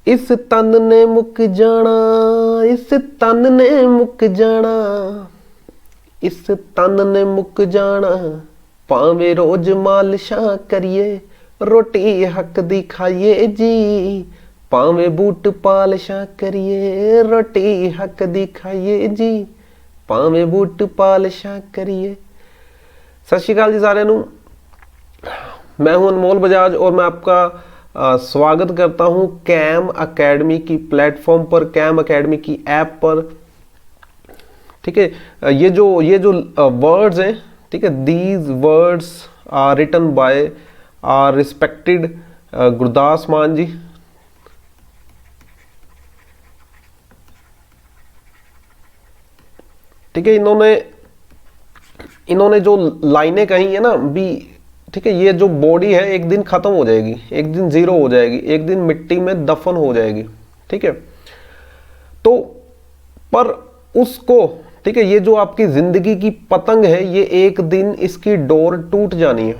इस तन ने मुक जाना, इस तन ने मुक जाना, इस तन ने मुक जाना, भावें रोज मालिशां करिए, रोटी हक दी खाइए जी, भावें बूट पालिशां करिए, रोटी हक दी खाइए जी, भावें बूट पालिशां करिए। सत श्री अकाल जी साਰਿਆਂ ਨੂੰ, मैं हूं अनमोल बजाज और मैं आपका स्वागत करता हूं कैम अकेडमी की प्लेटफॉर्म पर, कैम अकेडमी की ऐप पर। ठीक है, ये जो वर्ड्स हैं, ठीक है, these words are written by our respected Gurdas Maan ji. ठीक है, इन्होंने जो लाइनें कही है ना भी, ठीक है, ये जो बॉडी है एक दिन खत्म हो जाएगी, एक दिन जीरो हो जाएगी, एक दिन मिट्टी में दफन हो जाएगी। ठीक है, तो पर उसको, ठीक है, ये जो आपकी जिंदगी की पतंग है, ये एक दिन इसकी डोर टूट जानी है।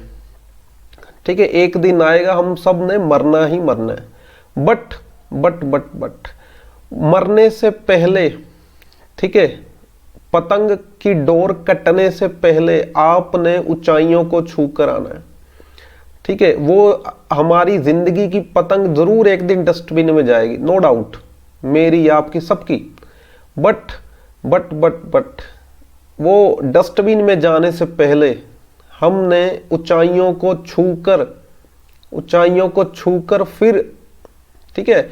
ठीक है, एक दिन आएगा, हम सब ने मरना ही मरना है। बट मरने से पहले, ठीक है, पतंग की डोर कटने से पहले आपने ऊंचाइयों को छू कर आना है। ठीक है, वो हमारी जिंदगी की पतंग जरूर एक दिन डस्टबिन में जाएगी, नो डाउट, मेरी आपकी सबकी। बट वो डस्टबिन में जाने से पहले हमने ऊंचाइयों को छूकर फिर, ठीक है,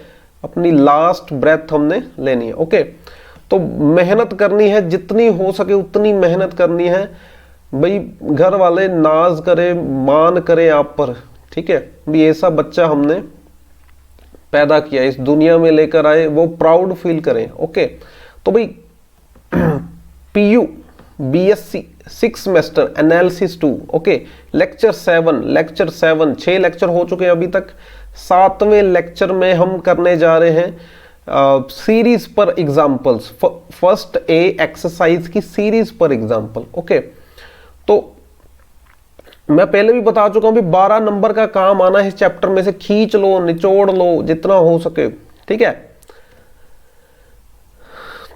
अपनी लास्ट ब्रेथ हमने लेनी है। ओके, तो मेहनत करनी है, जितनी हो सके उतनी मेहनत करनी है भाई। घर वाले नाज करे, मान करे आप पर, ठीक है, भी ऐसा बच्चा हमने पैदा किया, इस दुनिया में लेकर आए, वो प्राउड फील करें। ओके, तो भाई PU BSc 6 semester analysis 2, okay, lecture 7 6 lecture हो चुके हैं अभी तक। 7वें लेक्चर में हम करने जा रहे हैं सीरीज पर एग्जाम्पल्स, फर्स्ट ए एक्सरसाइज की सीरीज पर एग्जाम्पल। ओके, तो मैं पहले भी बता चुका हूं भी 12 नंबर का काम आना है इस चैप्टर में से, खींच लो, निचोड़ लो जितना हो सके। ठीक है,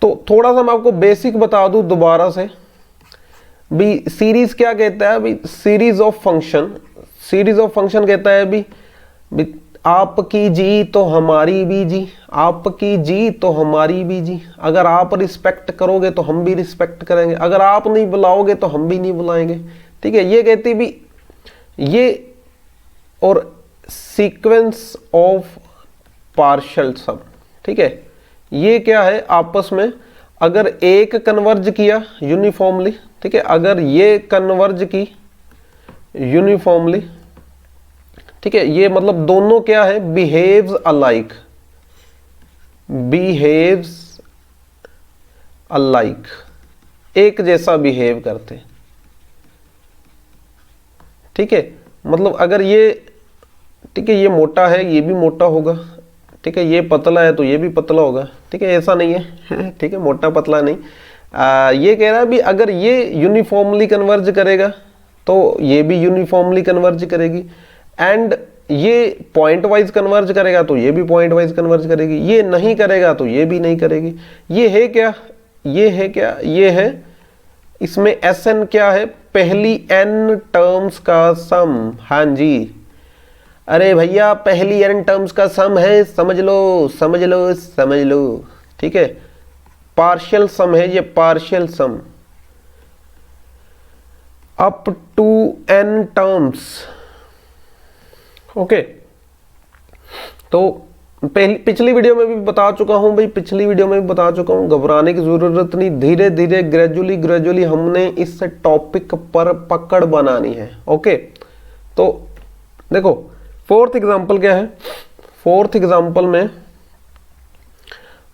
तो थोड़ा सा मैं आपको बेसिक बता दूं दोबारा से भी, सीरीज क्या कहता है भी, सीरीज ऑफ फंक्शन कहता है भी आपकी जी तो हमारी भी जी, आपकी जी तो हमारी भी जी। अगर आप रिस्पेक्ट करोगे तो हम भी रिस्पेक्ट करेंगे, अगर आप नहीं बुलाओगे तो हम भी नहीं बुलाएंगे। ठीक है, ये कहती भी ये, और सीक्वेंस ऑफ पार्शियल सम। ठीक है, ये क्या है आपस में, अगर एक कन्वर्ज किया यूनिफॉर्मली, ठीक है, अगर ये कन्वर्ज की यूनिफॉर्मली, ठीक है, ये मतलब दोनों क्या है, बिहेव्स अलाइक, एक जैसा बिहेव करते। ठीक है, मतलब अगर ये, ठीक है, ये मोटा है ये भी मोटा होगा, ठीक है, ये पतला है तो ये भी पतला होगा। ठीक है, ऐसा नहीं है ठीक है, मोटा पतला नहीं, ये कह रहा है भी अगर ये यूनिफॉर्मली कन्वर्ज करेगा तो ये भी यूनिफॉर्मली कन्वर्ज करेगी, एंड ये पॉइंट वाइज कन्वर्ज करेगा तो ये भी पॉइंट वाइज कन्वर्ज करेगी, ये नहीं करेगा तो ये भी नहीं करेगी। ये है क्या, ये है इसमें SN क्या है, पहली N टर्म्स का सम। हाँ जी, अरे भैया पहली N टर्म्स का सम है, समझ लो। ठीक है, पार्शियल सम है ये, partial sum up to N terms. Okay, तो पिछली वीडियो में भी बता चुका हूं भाई, घबराने की जरूरत नहीं, धीरे धीरे ग्रेजुअली हमने इस टॉपिक पर पकड़ बनानी है। ओके, तो देखो फोर्थ एग्जांपल क्या है, फोर्थ एग्जांपल में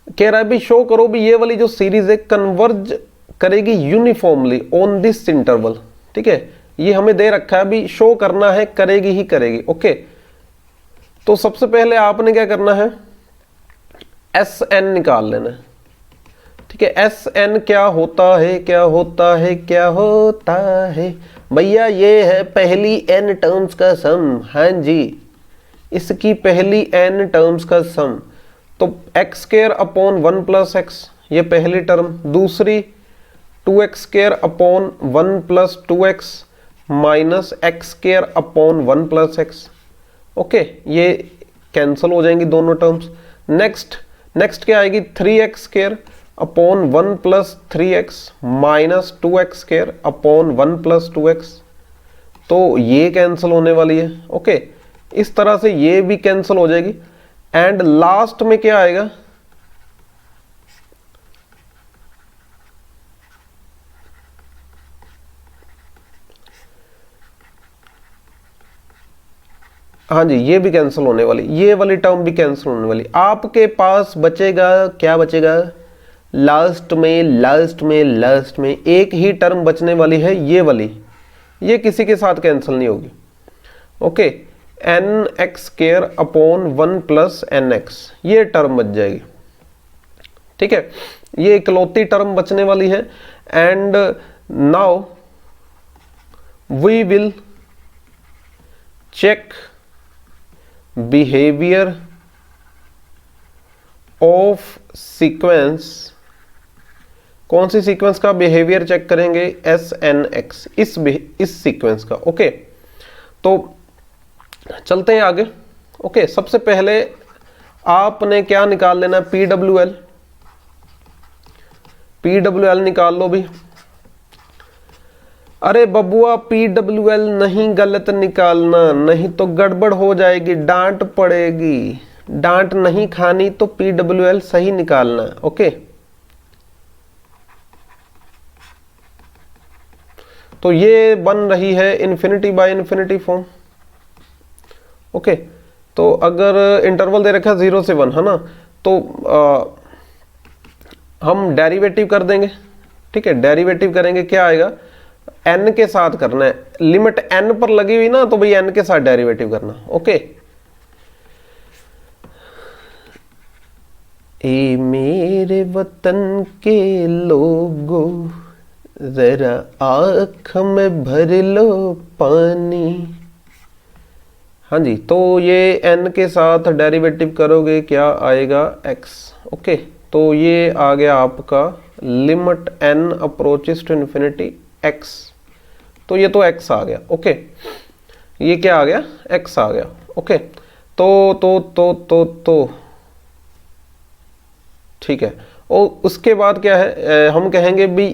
कह रहा है भी शो करो भी ये वाली जो सीरीज है कन्वर्ज करेगी यूनिफॉर्मली ऑन दिस इंटरवल। ठीक है, ये हमें दे रखा है भी शो करना है, करेगी ही करेगी। ओके, तो सबसे पहले आपने क्या करना है, SN निकाल लेना है। ठीक है, SN क्या होता है भैया, ये है पहली N टर्म्स का सम। हाँ जी, इसकी पहली N टर्म्स का सम, तो x square upon 1 plus x, ये पहली टर्म। दूसरी 2x square upon 1 plus 2x minus x square upon 1 plus x. Okay, ये कैंसिल हो जाएंगी दोनों टर्म्स। नेक्स्ट क्या आएगी, 3x square upon 1 plus 3x minus 2x square upon 1 plus 2x। तो ये कैंसिल होने वाली है। ओके, इस तरह से ये भी कैंसिल हो जाएगी। एंड लास्ट में क्या आएगा, हाँ जी, ये भी कैंसिल होने वाली, ये वाली टर्म भी कैंसिल होने वाली। आपके पास बचेगा, क्या बचेगा, लास्ट में एक ही टर्म बचने वाली है, ये वाली, ये किसी के साथ कैंसिल नहीं होगी। Okay, n x square upon 1 plus n x, ये टर्म बच जाएगी। ठीक है, ये इकलौती टर्म बचने वाली है। And now we will check behaviour of sequence. कौन सी सीक्वेंस का बिहेवियर चेक करेंगे, एस एन एक्स, इस सीक्वेंस का। ओके, तो चलते हैं आगे। ओके, सबसे पहले आपने क्या निकाल लेना, PWL। PWL निकाल लो भी। अरे बबुआ, PWL नहीं गलत निकालना, नहीं तो गड़बड़ हो जाएगी, डांट पड़ेगी। डांट नहीं खानी तो PWL सही निकालना। ओके, तो ये बन रही है infinity by infinity form. Okay, तो अगर इंटरवल दे रखा है 0 से 1, है ना, तो हम डेरिवेटिव कर देंगे। ठीक है, डेरिवेटिव करेंगे, क्या आएगा, n के साथ करना है, लिमिट n पर लगी हुई ना, तो भाई n के साथ डेरिवेटिव करना। ओके, ए मेरे वतन के लोगों जरा आँख में भर लो पानी। हाँ जी, तो ये n के साथ डेरिवेटिव करोगे, क्या आएगा, x। ओके, तो ये आ गया आपका limit n approaches to infinity x। तो ये तो x आ गया। ओके, ये क्या आ गया, x आ गया। ओके, तो ठीक है। और उसके बाद क्या है, हम कहेंगे भी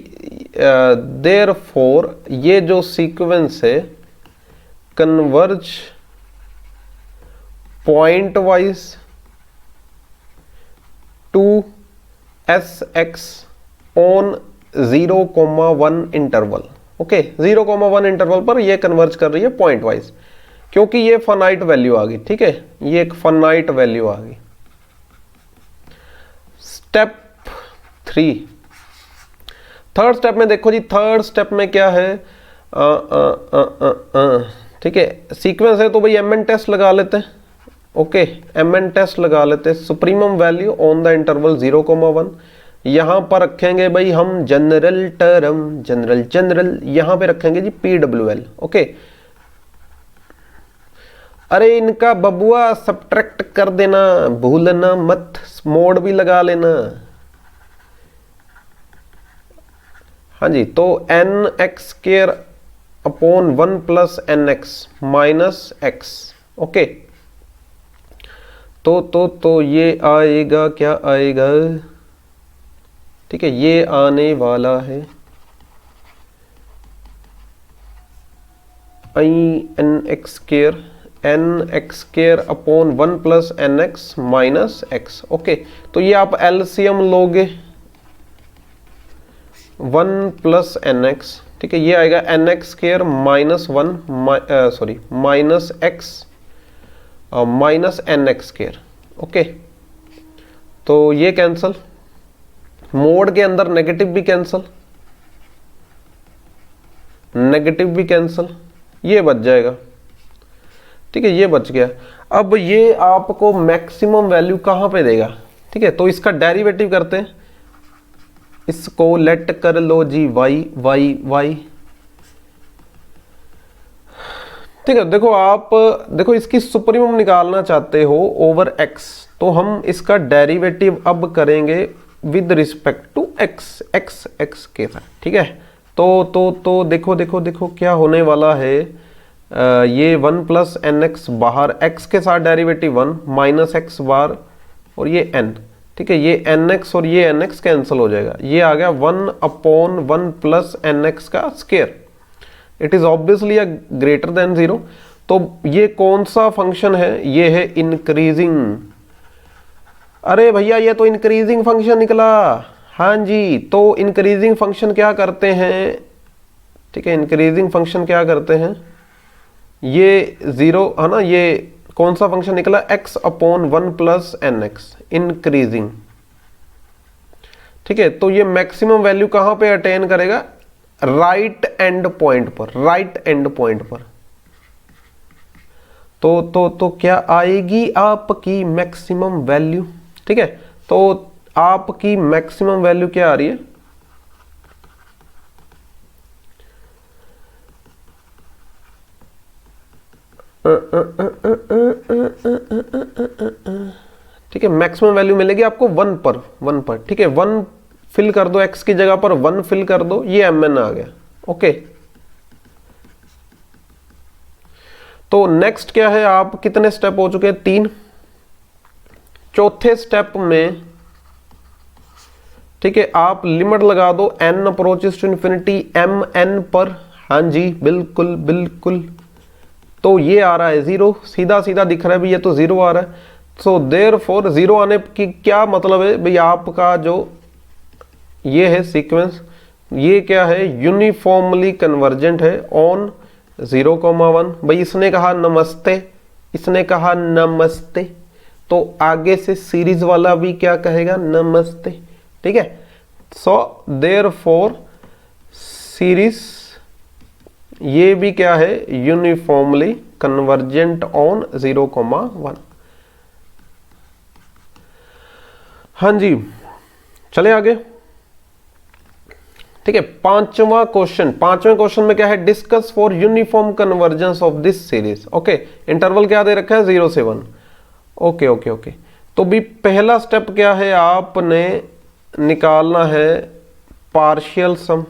देयरफॉर ये जो सीक्वेंस है converge pointwise to Sx on 0,1 interval. Okay, 0,1 interval पर ये कन्वर्ज कर रही है पॉइंट वाइज, क्योंकि ये फाइनाइट वैल्यू आ गई। ठीक है, ये एक फाइनाइट वैल्यू आ गई। स्टेप 3, थर्ड स्टेप में देखो जी, थर्ड स्टेप में क्या है, ठीक है, सीक्वेंस है तो भाई mn टेस्ट लगा लेते हैं। ओके, mn टेस्ट लगा लेते हैं, supremum value on the interval 0,1। यहां पर रखेंगे भाई हम जनरल टर्म, जनरल यहां पे रखेंगे जी PWL। ओके, अरे इनका बबुआ सब्ट्रैक्ट कर देना, भूलना मत, मोड भी लगा लेना। हाँ जी, तो n x square upon 1 plus n x minus x. Okay, तो ये आएगा, क्या आएगा, ठीक है, ये आने वाला है आई n x square upon 1 plus n x minus x. Okay, तो ये आप एलसीएम लोगे 1 प्लस एन एक्स। ठीक है, ये आएगा n x square minus 1 sorry minus x minus n x square. Okay, तो ये कैंसल, मोड के अंदर नेगेटिव भी कैंसल, नेगेटिव भी कैंसल, ये बच जाएगा। ठीक है, ये बच गया। अब ये आपको मैक्सिमम वैल्यू कहां पे देगा। ठीक है, तो इसका डेरिवेटिव करते हैं, इसको लेट कर लो जी y y y। ठीक है, देखो आप देखो इसकी सुप्रीमम निकालना चाहते हो ओवर एक्स, तो हम इसका डेरिवेटिव अब करेंगे with respect to x, x x के साथ। ठीक है, तो देखो देखो देखो क्या होने वाला है, ये 1 प्लस एन एक्स बाहर, एक्स के साथ डेरिवेटिव 1 माइनस एक्स बार और ये n। ठीक है, ये एन एक्स और ये एन एक्स कैंसिल हो जाएगा, ये आ गया 1/1 प्लस एन एक्स का square. It is obviously a greater than 0। तो ये कौन सा फंक्शन है, ये है इंक्रीजिंग। अरे भैया ये तो इंक्रीजिंग फंक्शन निकला। हाँ जी, तो इंक्रीजिंग फंक्शन क्या करते हैं, ठीक है, इंक्रीजिंग फंक्शन क्या करते हैं, ये 0 है ना, ये कौन सा फंक्शन निकला, x/1 plus n x, increasing. ठीक है, तो ये मैक्सिमम वैल्यू कहां पे अटेन करेगा, राइट एंड पॉइंट पर, राइट एंड पॉइंट पर। तो क्या आएगी आपकी मैक्सिमम वैल्यू। ठीक है, तो आपकी मैक्सिमम वैल्यू क्या आ रही है, ठीक है, मैक्सिमम वैल्यू मिलेगी आपको 1 पर। ठीक है, 1 फिल कर दो, x की जगह पर 1 फिल कर दो, ये mn आ गया। ओके, तो नेक्स्ट क्या है, आप कितने स्टेप हो चुके हैं, 3। चौथे स्टेप में, ठीक है, आप लिमिट लगा दो n approaches to infinity mn पर। हाँ जी, बिल्कुल बिल्कुल। तो ये आ रहा है 0, सीधा सीधा दिख रहा है भी, ये तो 0 आ रहा है। सो देयरफॉर 0 आने की क्या मतलब है भाई, आपका जो ये है सीक्वेंस, ये क्या है, यूनिफॉर्मली कन्वर्जेंट है ऑन 0,1। भाई इसने कहा नमस्ते, इसने कहा नमस्ते, तो आगे से सीरीज वाला भी क्या कहेगा, नमस्ते। ठीक है, सो देयरफॉर सीरीज ये भी क्या है, यूनिफॉर्मली कन्वर्जेंट ऑन 0,1। हाँ जी, चले आगे। ठीक है, पांचवें क्वेश्चन में क्या है, discuss for uniform convergence of this series. Okay, interval क्या दे रखा है, 0 से 1। ओके ओके ओके, तो भी पहला स्टेप क्या है, आपने निकालना है पार्शियल सम।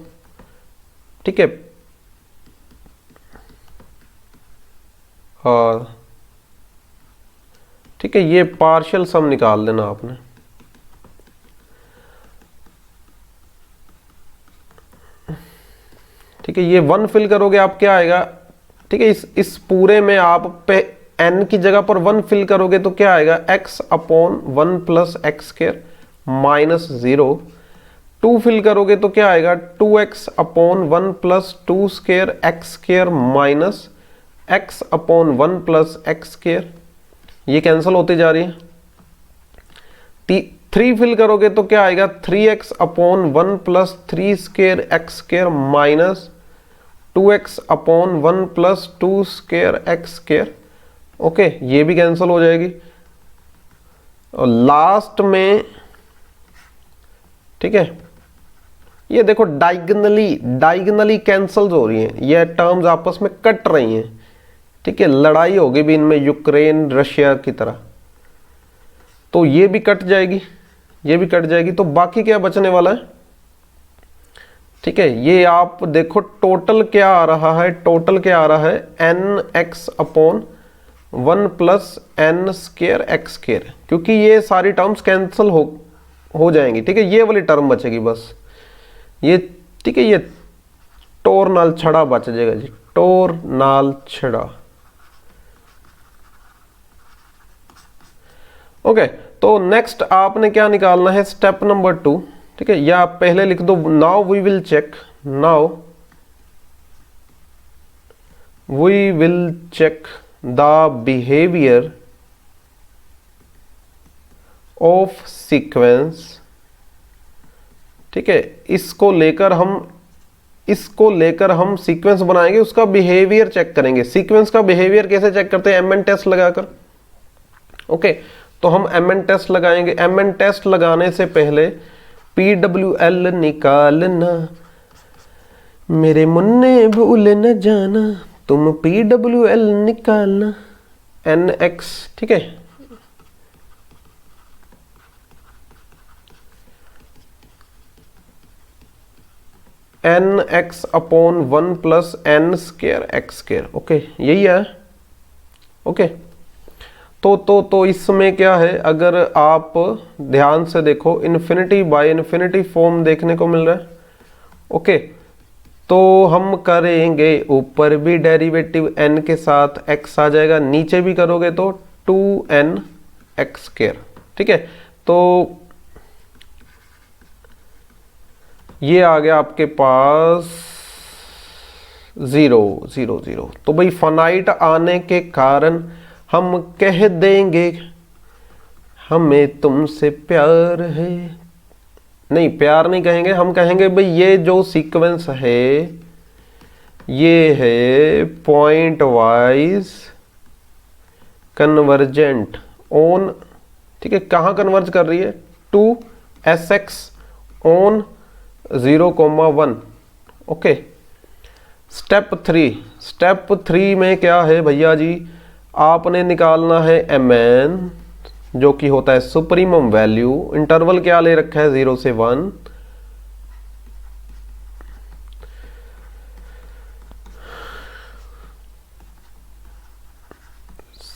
ठीक है, और ठीक है, ये पार्शियल सम निकाल लेना आपने। ठीक है, ये 1 फिल करोगे आप, क्या आएगा, ठीक है, इस पूरे में आप पे n की जगह पर 1 फिल करोगे तो क्या आएगा, x/1 plus x square minus 0। 2 fill करोगे तो क्या आएगा, 2x/1 plus 2 square x square minus x/1 plus x square, ये कैंसिल होती जा रही है। 3 फिल करोगे तो क्या आएगा, 3x/1 plus 3 square x square minus 2x/1 plus 2 square x square. Okay, ये भी कैंसिल हो जाएगी। और लास्ट में, ठीक है, ये देखो डायगनली कैंसिल हो रही हैं, ये टर्म्स आपस में कट रही हैं। ठीक है, लड़ाई होगी भी इनमें यूक्रेन रशिया की तरह, तो ये भी कट जाएगी, ये भी कट जाएगी। तो बाकी क्या बचने वाला है, ठीक है, ये आप देखो टोटल क्या आ रहा है, टोटल क्या आ रहा है, nx/1 plus n square x square, क्योंकि ये सारी टर्म्स कैंसिल हो जाएंगी। ठीक है, ये वाली टर्म बचेगी बस ये। ठीक है, ये टोर नाल छड़ा बच जाएगा जी, टोर नाल छड़ा। ओके, तो नेक्स्ट आपने क्या निकालना है, स्टेप नंबर 2। ठीक है, या आप पहले लिख दो, now we will check the behaviour of sequence. ठीक है, इसको लेकर हम सीक्वेंस बनाएंगे, उसका बिहेवियर चेक करेंगे। सीक्वेंस का बिहेवियर कैसे चेक करते हैं, mn टेस्ट लगाकर। ओके, तो हम mn टेस्ट लगाएंगे। mn टेस्ट लगाने से पहले PWL निकालना, मेरे मुन्ने भूल न जाना तुम PWL निकालना NX, ठीक है, NX upon 1 plus N square X square, okay यही है, ओके। तो इसमें क्या है, अगर आप ध्यान से देखो इन्फिनिटी बाय इन्फिनिटी फॉर्म देखने को मिल रहा है, ओके। तो हम करेंगे ऊपर भी डेरिवेटिव n के साथ x आ जाएगा, नीचे भी करोगे तो 2n x स्क्वायर, ठीक है। तो ये आ गया आपके पास 0 0 0। तो भाई फाइनाइट आने के कारण हम कह देंगे हमें तुमसे प्यार है, नहीं प्यार नहीं कहेंगे, हम कहेंगे भाई ये जो सीक्वेंस है ये है पॉइंट वाइज कन्वर्जेंट ऑन, ठीक है, कहाँ कन्वर्ज कर रही है, to Sx on 0,1, okay. Step 3 में क्या है भैया जी, आपने निकालना है Mn जो कि होता है सुप्रीमम वैल्यू, इंटरवल क्या ले रखा है 0 से 1,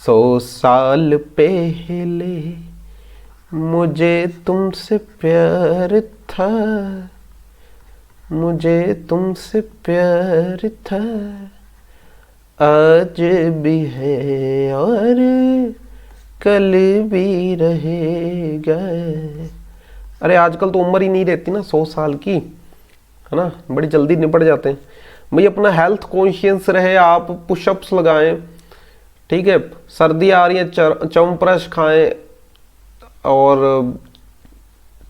सौ साल पहले मुझे तुमसे प्यार था, मुझे तुमसे प्यार था, आज भी है और कल भी रहेगा। अरे आजकल तो उम्र ही नहीं रहती ना 100 साल की, है ना, बड़ी जल्दी निपट जाते हैं। भाई अपना हेल्थ कॉन्शियस रहे, आप पुशअप्स लगाएं, ठीक है, सर्दी आ रही है च्यवनप्राश खाएं और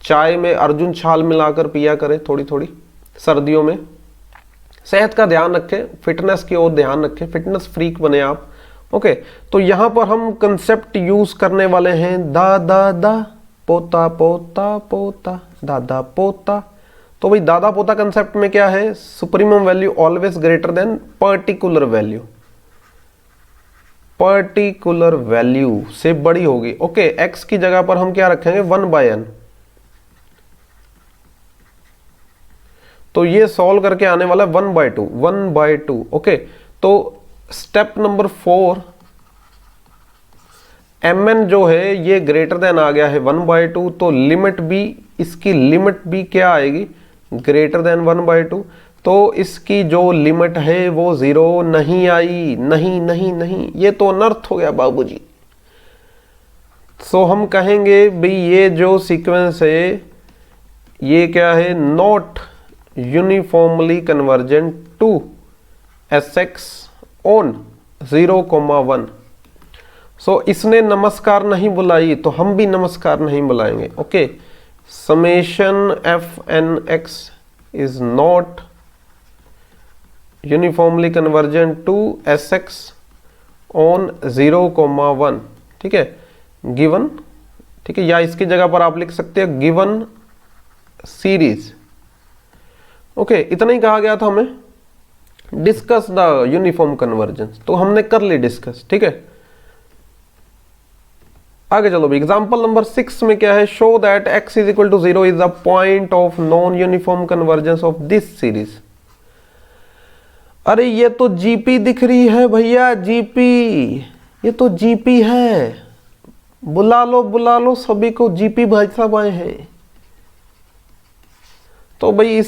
चाय में अर्जुन छाल मिलाकर पिया करें थोड़ी थोड़ी सर्दियों में। सेहत का ध्यान रखें, फिटनेस की ओर ध्यान रखें, फिटनेस फ्रीक बने आप, ओके। तो यहां पर हम कंसेप्ट यूज करने वाले हैं दादा दा पोता पोता पोता दादा पोता। तो भाई दादा पोता कंसेप्ट में क्या है, supremum value always greater than particular value, particular value से बड़ी होगी, ओके। एक्स की जगह पर हम क्या रखेंगे 1/n। तो ये सॉल्व करके आने वाला है 1/2, ओके। तो स्टेप नंबर 4 mn जो है ये ग्रेटर देन आ गया है 1/2, तो लिमिट भी, इसकी लिमिट भी क्या आएगी, ग्रेटर देन 1/2। तो इसकी जो लिमिट है वो 0 नहीं आई, नहीं नहीं नहीं, ये तो अनर्थ हो गया बाबूजी। सो हम कहेंगे भाई ये जो सीक्वेंस है ये क्या है, not uniformly convergent to Sx on 0,1। So इसने नमस्कार नहीं बुलाई तो हम भी नमस्कार नहीं बुलाएंगे, okay. Summation fnx is not uniformly convergent to Sx on 0,1, ठीक है, गिवन, ठीक है, या इसकी जगह पर आप लिख सकते हैं गिवन सीरीज, ओके। इतना ही कहा गया था हमें, डिस्कस द यूनिफॉर्म कन्वर्जेंस, तो हमने कर ली डिस्कस, ठीक है। आगे चलो भी, एग्जांपल नंबर 6 में क्या है, show that x is equal to 0 is the point of non uniform convergence of this series. अरे ये तो जीपी दिख रही है भैया, जीपी, ये तो जीपी है, बुला लो सभी को, जीपी भाई साहब आए हैं। तो भाई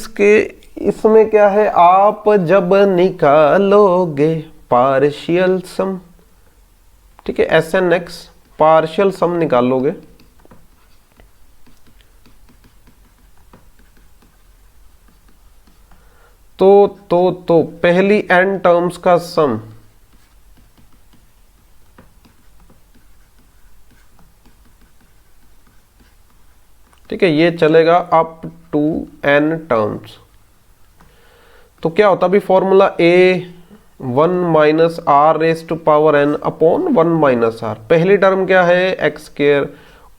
इसमें क्या है, आप जब निकालोगे पार्शियल सम, ठीक है, SNX पार्शियल सम निकालोगे तो पहली n टर्म्स का सम, ठीक है, ये चलेगा अप टू n टर्म्स। तो क्या होता है, formula a1 minus r raise to power n upon 1 minus r. पहली टर्म क्या है एक्स स्क्वायर,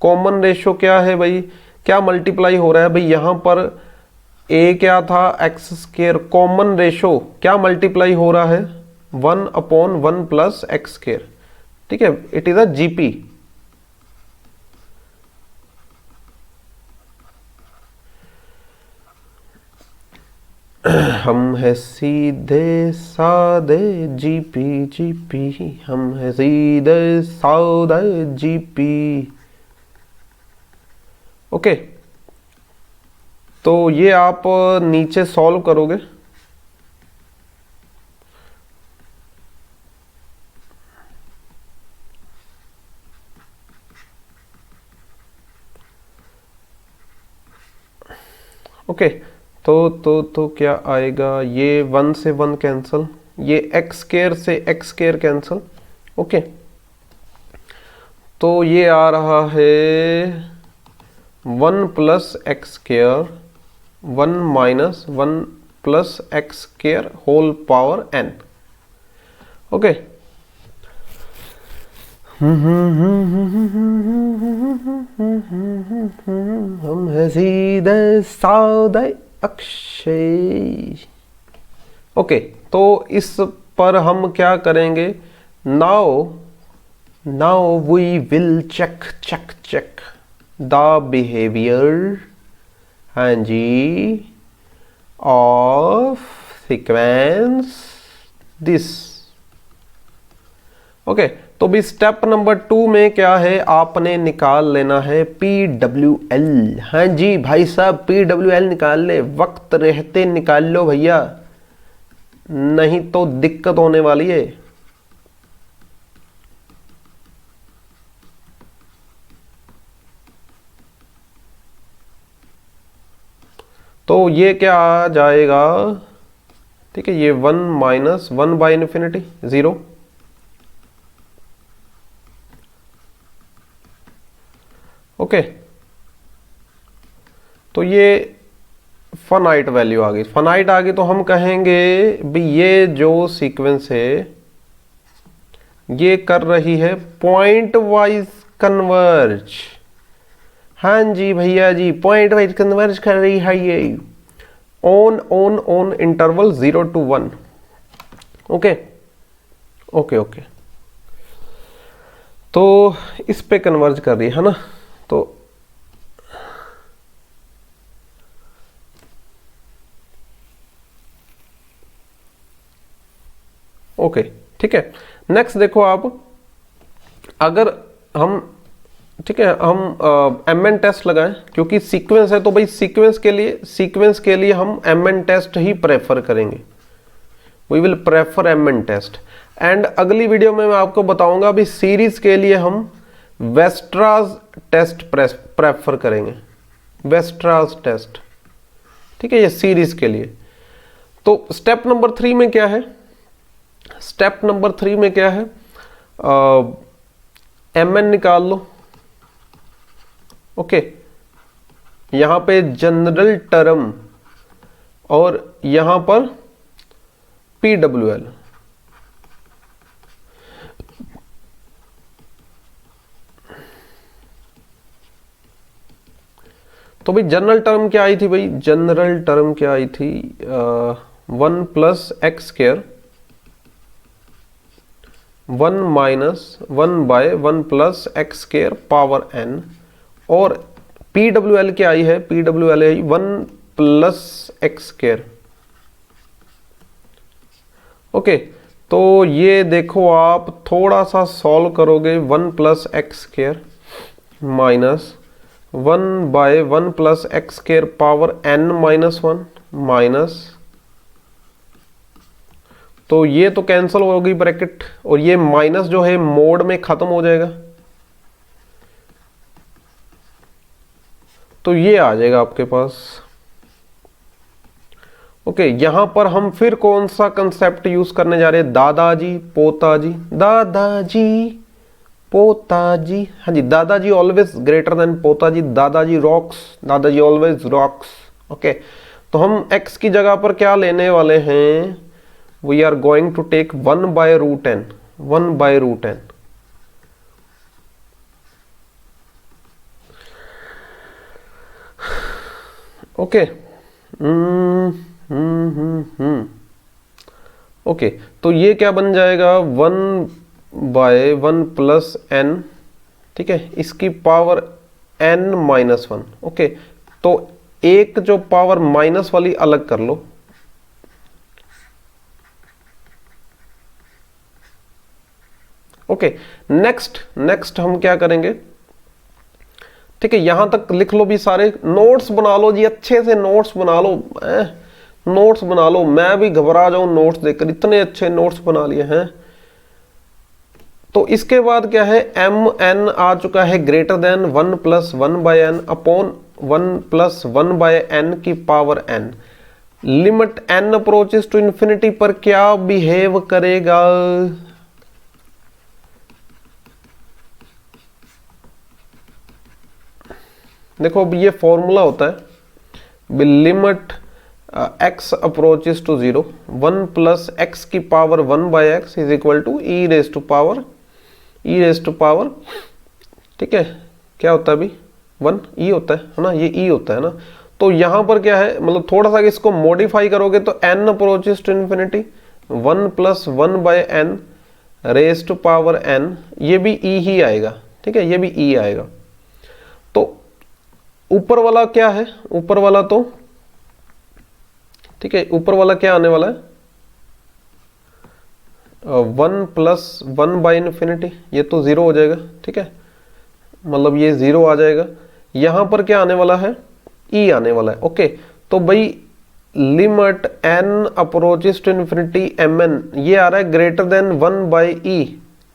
कॉमन रेशो क्या है भाई, क्या मल्टीप्लाई हो रहा है भाई, यहां पर a क्या था एक्स स्क्वायर, कॉमन रेशो क्या मल्टीप्लाई हो रहा है 1/1 प्लस एक्स स्क्वायर, ठीक है, इट इज अ जीपी। हम है सीधे सादे जीपी जीपी, हम है सीधे सादे जीपी। ओके, तो ये आप नीचे सॉल्व करोगे। ओके, तो क्या आएगा, ये 1 से 1 कैंसिल, ये एक्स स्क्वायर से एक्स स्क्वायर कैंसिल। ओके, तो ये आ रहा है 1 plus x square 1 minus 1 plus x square whole power n। Okay, हम है सीधे सादे अक्षय। ओके, तो इस पर हम क्या करेंगे, now we will check the behaviour, हाँ जी, ऑफ सीक्वेंस दिस। ओके, तो भी स्टेप नंबर 2 में क्या है, आपने निकाल लेना है PWL। हाँ जी भाई साहब, PWL निकाल ले, वक्त रहते निकाल लो भैया, नहीं तो दिक्कत होने वाली है। तो ये क्या आ जाएगा, ठीक है, ये 1 माइनस 1 बाई इन्फिनिटी 0। ओके, तो ये फाइनाइट वैल्यू आ गई, फाइनाइट आ गई, तो हम कहेंगे भी ये जो सीक्वेंस है ये कर रही है पॉइंट वाइज कन्वर्ज। हाँ जी भैया जी, पॉइंट वाइज कन्वर्ज कर रही है ये on interval 0 to 1। Okay okay okay, तो इस पे कन्वर्ज कर रही है ना, तो ओके, ठीक है। नेक्स्ट देखो आप, अगर हम, ठीक है, हम MN टेस्ट लगाएं, क्योंकि सीक्वेंस है तो भाई सीक्वेंस के लिए हम MN टेस्ट ही प्रेफर करेंगे, we will prefer MN test. And अगली वीडियो में मैं आपको बताऊंगा भी सीरीज के लिए हम वेस्ट्राज टेस्ट प्रेफर करेंगे, वेस्ट्राज टेस्ट, ठीक है, ये सीरीज के लिए। तो स्टेप नंबर 3 में क्या है, स्टेप नंबर 3 में क्या है, MN निकाल लो। ओके, यहां पे जनरल टर्म और यहां पर PWL। तो भाई जनरल टर्म क्या आई थी, भाई जनरल टर्म क्या आई थी, 1 plus x square 1 minus 1 by 1 plus x square power n, और PWL क्या आई है, PWL आई 1 प्लस एक्स स्क्वायर। ओके, तो ये देखो आप थोड़ा सा सॉल्व करोगे, 1 plus x square minus 1 by 1 plus x square power n minus 1 minus, तो ये तो कैंसिल होगी ब्रैकेट, और ये माइनस जो है मोड में खत्म हो जाएगा, तो ये आ जाएगा आपके पास। ओके, यहां पर हम फिर कौन सा कंसेप्ट यूज करने जा रहे हैं, दादाजी पोताजी, दादाजी पोताजी, हाँ जी, दादाजी ऑलवेज ग्रेटर देन पोताजी, दादाजी रॉक्स, दादाजी ऑलवेज रॉक्स। ओके, तो हम x की जगह पर क्या लेने वाले हैं, we are going to take 1 by root n, 1 by root n। Okay, okay, तो ये क्या बन जाएगा 1/1 प्लस n, ठीक है, इसकी पावर n-1। ओके, तो एक जो पावर माइनस वाली अलग कर लो। ओके, नेक्स्ट हम क्या करेंगे, ठीक है, यहां तक लिख लो भी, सारे नोट्स बना लो जी, अच्छे से नोट्स बना लो, नोट्स बना लो, मैं भी घबरा जाऊं नोट्स देखकर, इतने अच्छे नोट्स बना लिए हैं। तो इसके बाद क्या है, एम एन आ चुका है greater than 1 plus 1/n upon 1 plus 1/n की power n। Limit n approaches to infinity पर क्या बिहेव करेगा, देखो अब ये फॉर्मूला होता है limit x approaches to 0, 1 plus x की power 1/x is equal to e raise to power, ठीक है, क्या होता है अभी 1 e होता है ना, ये e होता है ना। तो यहां पर क्या है, मतलब थोड़ा सा इसको मॉडिफाई करोगे तो n approaches to infinity 1 plus 1/n raise to power n, ये भी e ही आएगा, ठीक है, ये भी e आएगा। तो ऊपर वाला क्या है, ऊपर वाला तो ठीक है, ऊपर वाला क्या आने वाला है 1 प्लस 1/infinity, ये तो 0 हो जाएगा, ठीक है, मतलब ये 0 आ जाएगा। यहां पर क्या आने वाला है, e आने वाला है। ओके, तो भाई limit n approaches to infinity mn, ये आ रहा है ग्रेटर देन 1/e,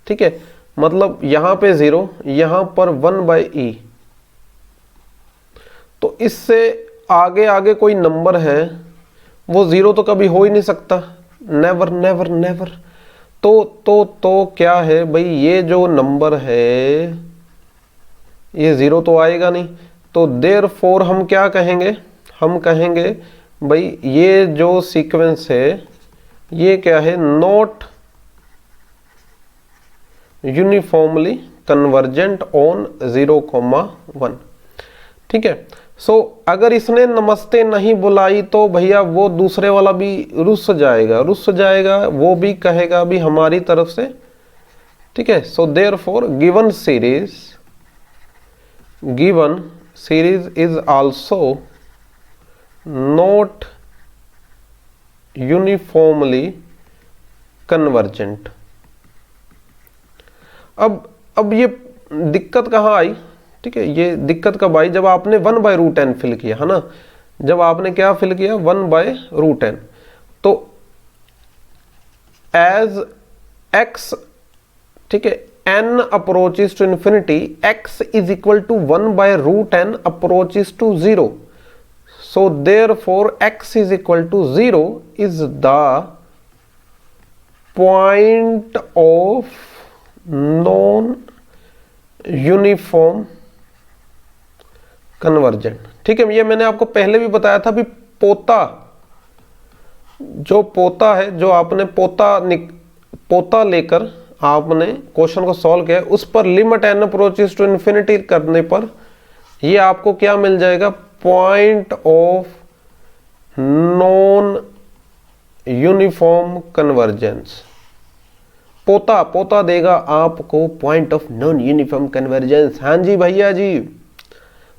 ठीक है, मतलब यहां पे 0, यहां पर 1/e। तो इससे आगे आगे कोई नंबर है वो 0 तो कभी हो ही नहीं सकता, नेवर नेवर नेवर। तो क्या है भाई, ये जो नंबर है ये 0 तो आएगा नहीं। तो देयरफॉर हम क्या कहेंगे, हम कहेंगे भाई ये जो सीक्वेंस है ये क्या है, नॉट यूनिफॉर्मली कन्वर्जेंट ऑन 0,1, ठीक है। सो अगर इसने नमस्ते नहीं बुलाई तो भैया वो दूसरे वाला भी रुस जाएगा, वो भी कहेगा भी हमारी तरफ से, ठीक है। So therefore given series is also not uniformly convergent. अब ये दिक्कत कहाँ आई, ठीक है, ये दिक्कत कब आई, जब आपने 1/√n फिल किया है ना, जब आपने क्या फिल किया 1/√n। तो एज x, ठीक है, n approaches to infinity, x is equal to 1/√n approaches to 0। So therefore x is equal to 0 is the point of non uniform convergent, ठीक है। ये मैंने आपको पहले भी बताया था भी, पोता है, जो आपने पोता लेकर आपने क्वेश्चन को सॉल्व किया, उस पर limit n approaches to infinity करने पर ये आपको क्या मिल जाएगा, point of non uniform convergence. पोता देगा आपको point of non uniform convergence. हाँ जी भैया जी।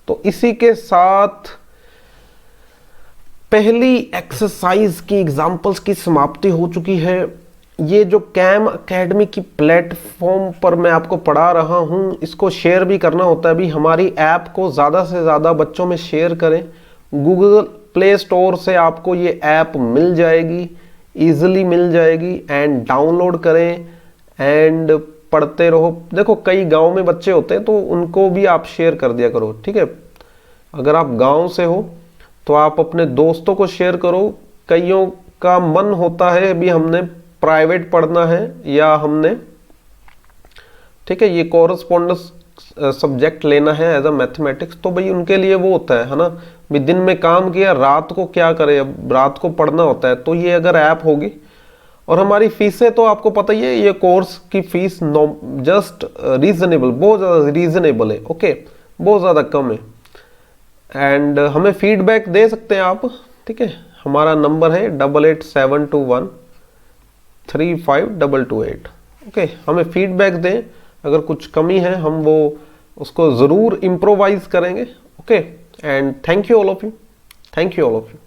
तो इसी के साथ पहली एक्सरसाइज की एग्जाम्पल्स की समाप्ति हो चुकी है। ये जो कैम एकेडमी की प्लेटफॉर्म पर मैं आपको पढ़ा रहा हूँ, इसको शेयर भी करना होता है भी, हमारी ऐप को ज़्यादा से ज़्यादा बच्चों में शेयर करें। गूगल प्ले स्टोर से आपको ये ऐप मिल जाएगी, ईजिली मिल जाएगी, एंड डाउनलोड करें एंड पढ़ते रहो। देखो कई गांव में बच्चे होते हैं तो उनको भी आप शेयर कर दिया करो, ठीक है। अगर आप गांव से हो तो आप अपने दोस्तों को शेयर करो। कईयों का मन होता है अभी हमने प्राइवेट पढ़ना है या हमने, ठीक है, ये कोरस्पोंडेंस सब्जेक्ट लेना है एज अ मैथमेटिक्स, तो भाई उनके लिए वो होता है ना भी, दिन में काम किया, रात को क्या करें, अब रात को पढ़ना होता है। तो ये अगर ऐप होगी, और हमारी फीसें तो आपको पता ही है, ये कोर्स की फीस जस्ट रीजनेबल, बहुत ज़्यादा रीजनेबल है, ओके, बहुत ज़्यादा कम है। एंड हमें फीडबैक दे सकते हैं आप, ठीक है। हमारा नंबर है 8872 3528। ओके, हमें फीडबैक दें, अगर कुछ कमी है हम वो उसको ज़रूर इम्प्रोवाइज करेंगे। Okay, and thank you all of you, thank you all of you.